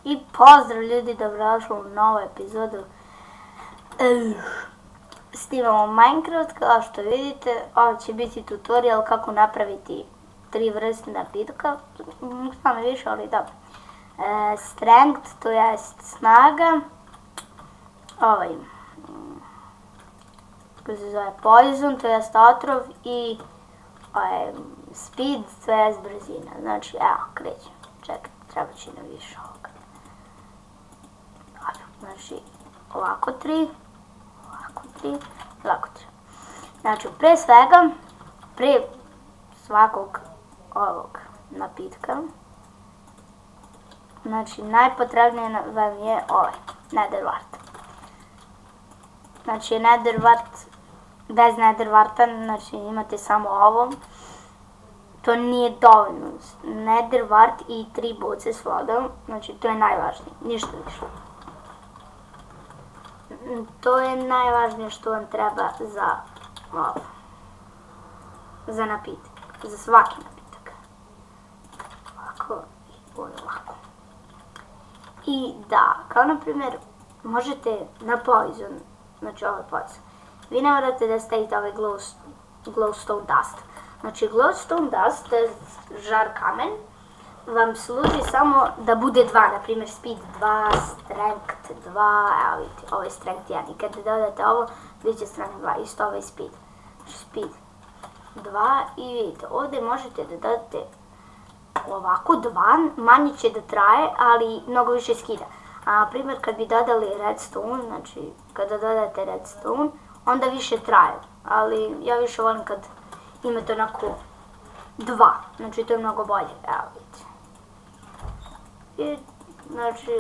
I pozdrav ljudi, dobrodošli u novu epizodu. Snimamo Minecraft, kao što vidite. Ovo će biti tutorial kako napraviti 3 vrste napitka. Samo više, ali dobro. Strength, to jest snaga. Kako se zove, poison, to jest otrov. I speed, to jest brzina. Znači, evo, krećemo. Čekaj, treba će nam više ovoga. Znači, ovako 3, ovako 3, ovako 3. Znači, pre svega, pre svakog ovog napitka, znači, najpotrebnije vam je ovaj, nether wart. Znači, nether wart, bez nether warta, znači, imate samo ovo. To nije dovoljno. Nether wart i 3 boce s vodom, znači, to je najvažnije, ništa više. To je najvažnije što vam treba za ovo. Za napitak. Za svaki napitak. Ovako i ovako. I da, kao na primjer, možete na poison, znači ovaj poison. Vi ne morate da stavite ovaj glowstone dust. Znači glowstone dust, to je žar kamen, vam služi samo da bude 2, na primjer speed 2, strength 2, evo vidite, ovo je strength 1 i kada dodate ovo, bit će strength 2, isto ovo je speed. Znači speed 2 i vidite, ovdje možete da dodate ovako 2, manje će da traje, ali mnogo više skida. A na primjer kad bi dodali redstone, znači kada dodate redstone, onda više traje, ali ja više volim kad imate onako 2, znači to je mnogo bolje, evo vidite. I, znači,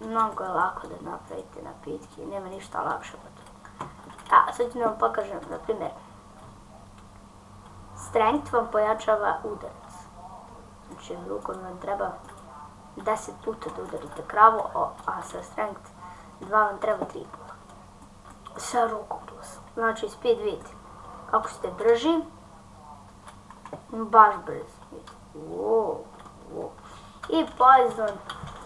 mnogo je lako da napravite napitke, nema ništa lakše od toga. A, sad ću vam pokažem, na primjer, strength vam pojačava udarac. Znači, rukom vam treba 10 puta da udarite kravu, a sa strength 2 vam treba 3 puta. Sa rukom plus. Znači, speed vidite, kako ste brži, baš brzo. I poison,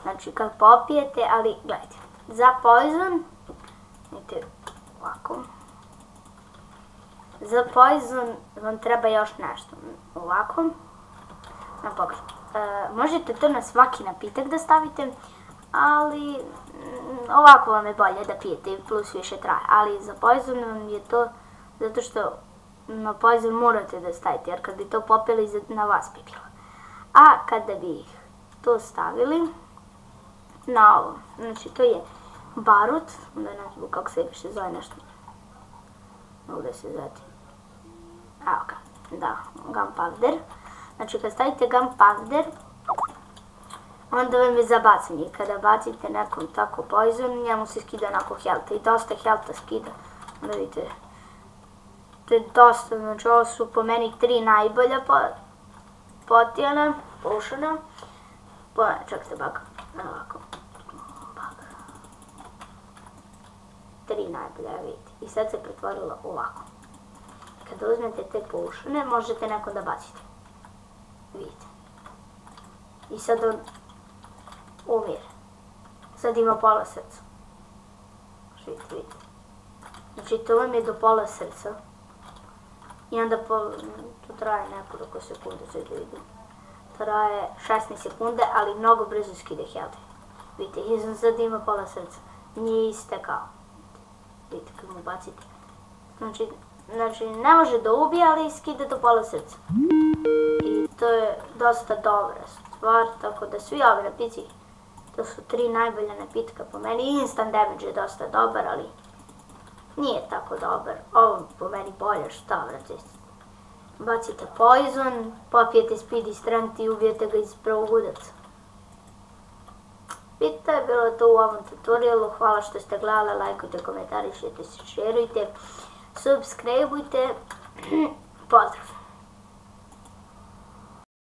znači kad popijete, ali gledajte, za poison, vidite ovako, za poison vam treba još nešto, ovako, na pokažem. Možete to na svaki napitak da stavite, ali ovako vam je bolje da pijete, plus više traje, ali za poison vam je to, zato što na poison morate da stavite, jer kad bi to popili, na vas bi bilo. A kada bi to stavili na ovo, znači to je barut, onda ne znam kako se više zove nešto, ovdje se zove, evo ga, da, gunpowder, znači kad stavite gunpowder, onda vam je za bacanje, kada bacite nekom tako poison, njemu se skida onako health i dosta healtha skida, onda vidite, to je dosta, znači ovo su po meni 3 najbolja potijana, potiona, čekajte bak, ovako, bak, 3 najbolja, vidite, i sad se pretvorilo ovako. Kada uzmete te potione, možete neko da bacite, vidite, i sad on umire, sad ima pola srca, vidite, znači to vam je do pola srca, i onda to traje nekoliko sekunde, sad da vidim. Traje 16 sekunde, ali mnogo brzo skide health. Vidite, izan sad ima pola srca. Nije istekao. Vidite, kad mu bacite. Znači, ne može da ubije, ali skide do pola srca. I to je dosta dobra stvar, tako da svi ovi napici, to su 3 najbolja napitka po meni. Instant damage je dosta dobar, ali nije tako dobar. Ovo po meni bolje, šta vrati. Bacite poison, popijete speed i strength i ubijete ga iz prvog udarca. I to je bilo to u ovom tutorialu. Hvala što ste gledali, lajkujte, komentarišite, šerujte, subscribeujte. Pozdrav!